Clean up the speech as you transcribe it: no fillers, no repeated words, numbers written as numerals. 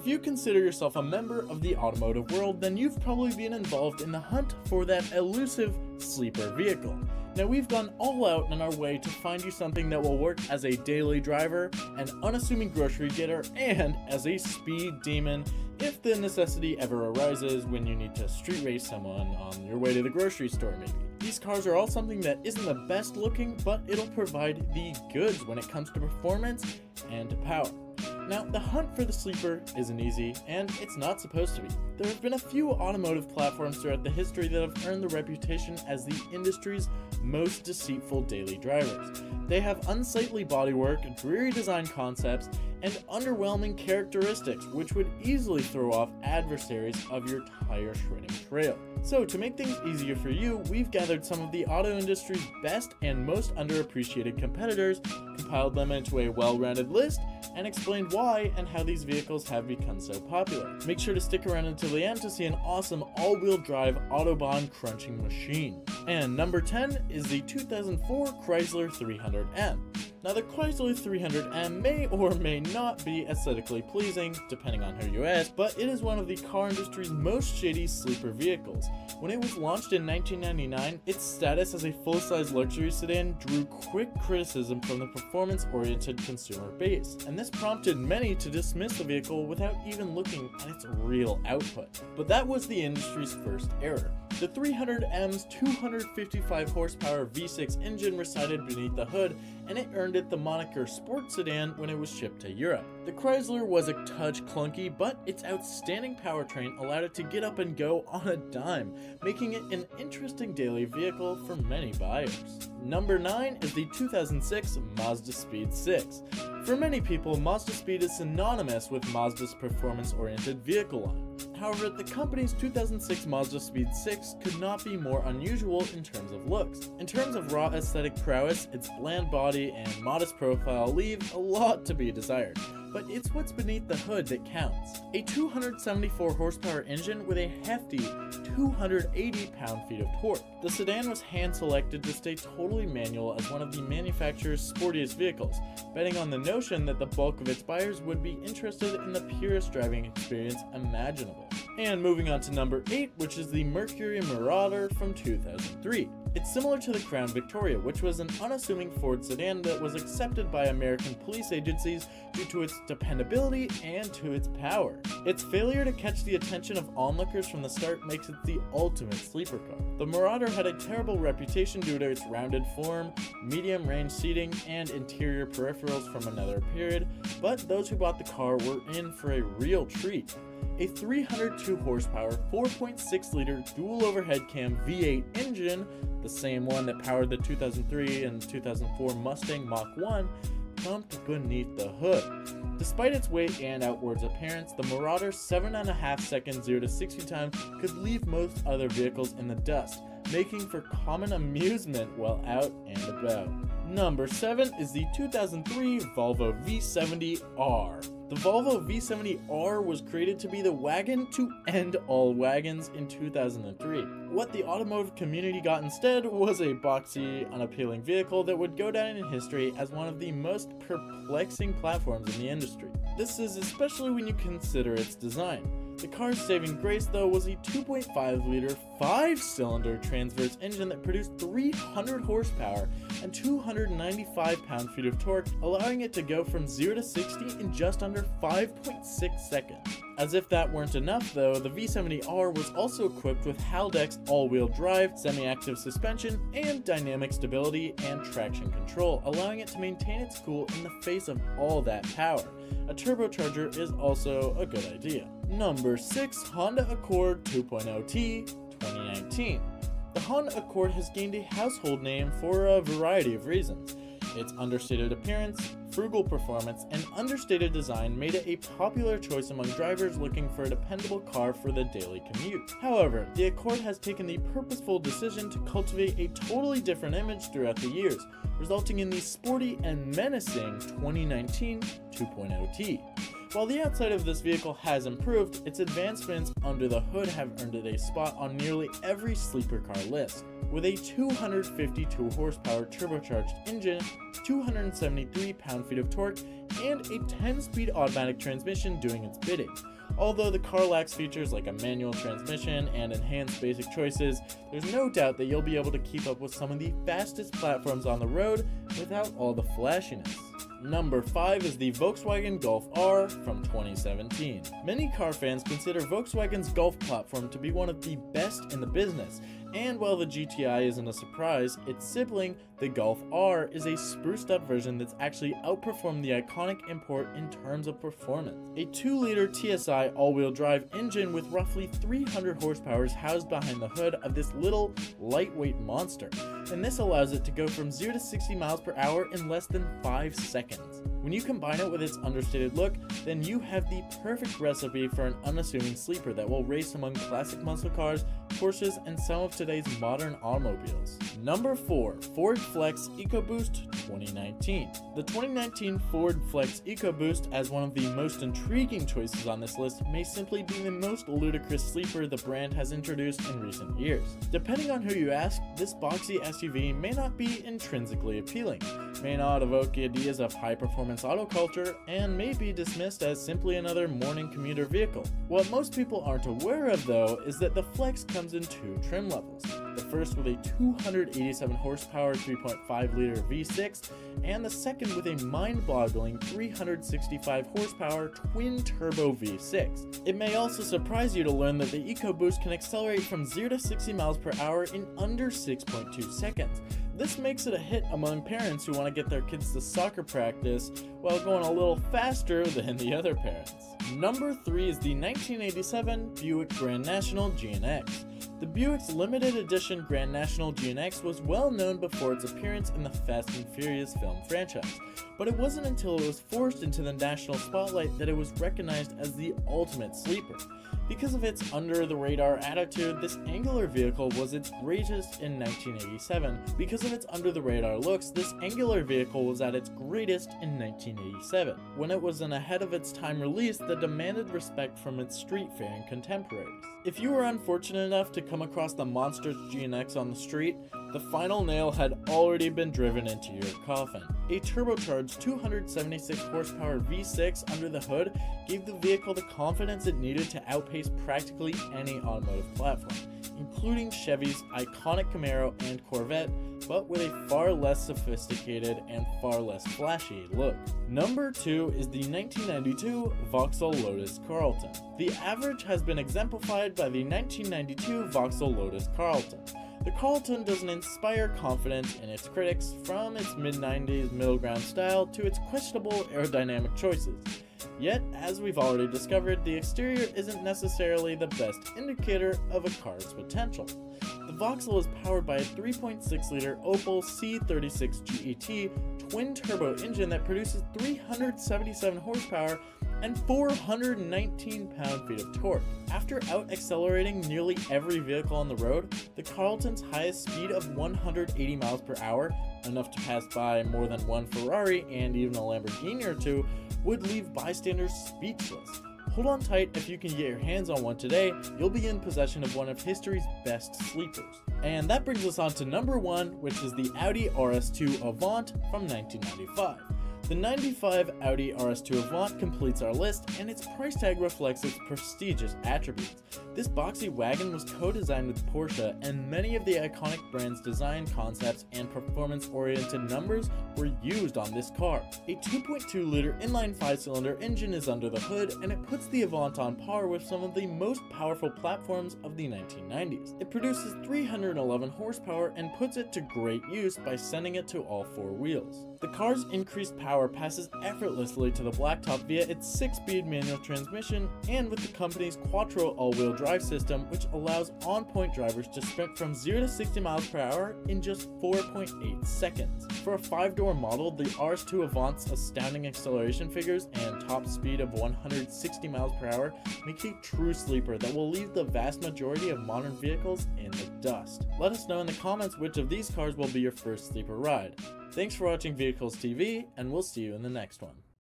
If you consider yourself a member of the automotive world, then you've probably been involved in the hunt for that elusive sleeper vehicle. Now, we've gone all out on our way to find you something that will work as a daily driver, an unassuming grocery getter, and as a speed demon if the necessity ever arises when you need to street race someone on your way to the grocery store maybe. These cars are all something that isn't the best looking, but it'll provide the goods when it comes to performance and to power. Now, the hunt for the sleeper isn't easy, and it's not supposed to be. There have been a few automotive platforms throughout the history that have earned the reputation as the industry's most deceitful daily drivers. They have unsightly bodywork, dreary design concepts, and underwhelming characteristics, which would easily throw off adversaries of your tire shredding trail. So, to make things easier for you, we've gathered some of the auto industry's best and most underappreciated competitors, compiled them into a well-rounded list, and explained why and how these vehicles have become so popular. Make sure to stick around until the end to see an awesome all-wheel drive Autobahn crunching machine. And number 10 is the 2004 Chrysler 300M. Now, the Chrysler 300M may or may not be aesthetically pleasing, depending on who you ask, but it is one of the car industry's most shady sleeper vehicles. When it was launched in 1999, its status as a full-size luxury sedan drew quick criticism from the performance-oriented consumer base, and this prompted many to dismiss the vehicle without even looking at its real output. But that was the industry's first error. The 300M's 255 horsepower V6 engine resided beneath the hood, and it earned it the moniker sports sedan when it was shipped to Europe. The Chrysler was a touch clunky, but its outstanding powertrain allowed it to get up and go on a dime, making it an interesting daily vehicle for many buyers. Number 9 is the 2006 Mazda Speed 6. For many people, Mazda Speed is synonymous with Mazda's performance-oriented vehicle line. However, the company's 2006 Mazda Speed 6 could not be more unusual in terms of looks. In terms of raw aesthetic prowess, its bland body and modest profile leave a lot to be desired. But it's what's beneath the hood that counts. A 274 horsepower engine with a hefty 280 pound-feet of torque. The sedan was hand-selected to stay totally manual as one of the manufacturer's sportiest vehicles, betting on the notion that the bulk of its buyers would be interested in the purest driving experience imaginable. And moving on to number 8, which is the Mercury Marauder from 2003. It's similar to the Crown Victoria, which was an unassuming Ford sedan that was accepted by American police agencies due to its dependability and to its power. Its failure to catch the attention of onlookers from the start makes it the ultimate sleeper car. The Marauder had a terrible reputation due to its rounded form, medium-range seating, and interior peripherals from another period, but those who bought the car were in for a real treat. A 302 horsepower, 4.6 liter dual overhead cam V8 engine, the same one that powered the 2003 and 2004 Mustang Mach 1, pumped beneath the hood. Despite its weight and outwards appearance, the Marauder's 7.5 second 0 to 60 time could leave most other vehicles in the dust, making for common amusement while out and about. Number 7 is the 2003 Volvo V70R. The Volvo V70R was created to be the wagon to end all wagons in 2003. What the automotive community got instead was a boxy, unappealing vehicle that would go down in history as one of the most perplexing platforms in the industry. This is especially when you consider its design. The car's saving grace, though, was a 2.5 liter 5-cylinder transverse engine that produced 300 horsepower and 295 pound-feet of torque, allowing it to go from 0 to 60 in just under 5.6 seconds. As if that weren't enough, though, the V70R was also equipped with Haldex all-wheel drive, semi-active suspension, and dynamic stability and traction control, allowing it to maintain its cool in the face of all that power. A turbocharger is also a good idea. Number 6, Honda Accord 2.0T 2019. The Honda Accord has gained a household name for a variety of reasons. Its understated appearance, frugal performance, and understated design made it a popular choice among drivers looking for a dependable car for the daily commute. However, the Accord has taken the purposeful decision to cultivate a totally different image throughout the years, resulting in the sporty and menacing 2019 2.0T. While the outside of this vehicle has improved, its advancements under the hood have earned it a spot on nearly every sleeper car list. With a 252 horsepower turbocharged engine, 273 pound-feet of torque, and a 10-speed automatic transmission doing its bidding. Although the car lacks features like a manual transmission and enhanced basic choices, there's no doubt that you'll be able to keep up with some of the fastest platforms on the road without all the flashiness. Number 5 is the Volkswagen Golf R from 2017. Many car fans consider Volkswagen's Golf platform to be one of the best in the business, and while the GTI isn't a surprise, its sibling, the Golf R, is a spruced up version that's actually outperformed the iconic import in terms of performance. A 2-liter TSI all-wheel drive engine with roughly 300 horsepower is housed behind the hood of this little lightweight monster, and this allows it to go from 0 to 60 miles per hour in less than 5 seconds. When you combine it with its understated look, then you have the perfect recipe for an unassuming sleeper that will race among classic muscle cars, Porsches, and some of today's modern automobiles. Number 4, Ford Flex EcoBoost 2019. The 2019 Ford Flex EcoBoost, as one of the most intriguing choices on this list, may simply be the most ludicrous sleeper the brand has introduced in recent years. Depending on who you ask, this boxy SUV may not be intrinsically appealing, may not evoke ideas of high-performance auto culture, and may be dismissed as simply another morning commuter vehicle. What most people aren't aware of, though, is that the Flex comes in 2 trim levels. The first with a 287 horsepower 3.5-liter V6, and the second with a mind-boggling 365 horsepower twin-turbo V6. It may also surprise you to learn that the EcoBoost can accelerate from 0 to 60 miles per hour in under 6.2 seconds. This makes it a hit among parents who want to get their kids to soccer practice while going a little faster than the other parents. Number 3 is the 1987 Buick Grand National GNX. The Buick's limited edition Grand National GNX was well known before its appearance in the Fast and Furious film franchise, but it wasn't until it was forced into the national spotlight that it was recognized as the ultimate sleeper. Because of its under-the-radar attitude, this angular vehicle was its greatest in 1987. Because of its under-the-radar looks, this angular vehicle was at its greatest in 1987, when it was an ahead-of-its-time release that demanded respect from its street-faring contemporaries. If you were unfortunate enough to come across the monstrous GNX on the street, the final nail had already been driven into your coffin. A turbocharged 276 horsepower V6 under the hood gave the vehicle the confidence it needed to outpace practically any automotive platform, including Chevy's iconic Camaro and Corvette, but with a far less sophisticated and far less flashy look. Number 2 is the 1992 Vauxhall Lotus Carlton. The average has been exemplified by the 1992 Vauxhall Lotus Carlton. The Carlton doesn't inspire confidence in its critics, from its mid-90s middle ground style to its questionable aerodynamic choices. Yet, as we've already discovered, the exterior isn't necessarily the best indicator of a car's potential. The Vauxhall is powered by a 3.6-liter Opel C36 GET twin-turbo engine that produces 377 horsepower and 419 pound-feet of torque. After out-accelerating nearly every vehicle on the road, the Carlton's highest speed of 180 miles per hour, enough to pass by more than one Ferrari and even a Lamborghini or two, would leave bystanders speechless. Hold on tight. If you can get your hands on one today, you'll be in possession of one of history's best sleepers. And that brings us on to number 1, which is the Audi RS2 Avant from 1995. The 95 Audi RS2 Avant completes our list, and its price tag reflects its prestigious attributes. This boxy wagon was co-designed with Porsche, and many of the iconic brand's design concepts and performance-oriented numbers were used on this car. A 2.2-liter inline 5-cylinder engine is under the hood, and it puts the Avant on par with some of the most powerful platforms of the 1990s. It produces 311 horsepower and puts it to great use by sending it to all 4 wheels. The car's increased power passes effortlessly to the blacktop via its 6-speed manual transmission and with the company's Quattro all-wheel drive system, which allows on-point drivers to sprint from 0 to 60 miles per hour in just 4.8 seconds. For a 5-door model, the RS2 Avant's astounding acceleration figures and top speed of 160 miles per hour make a true sleeper that will leave the vast majority of modern vehicles in the dust. Let us know in the comments which of these cars will be your first sleeper ride. Thanks for watching Vehicles TV, and we'll see you in the next one.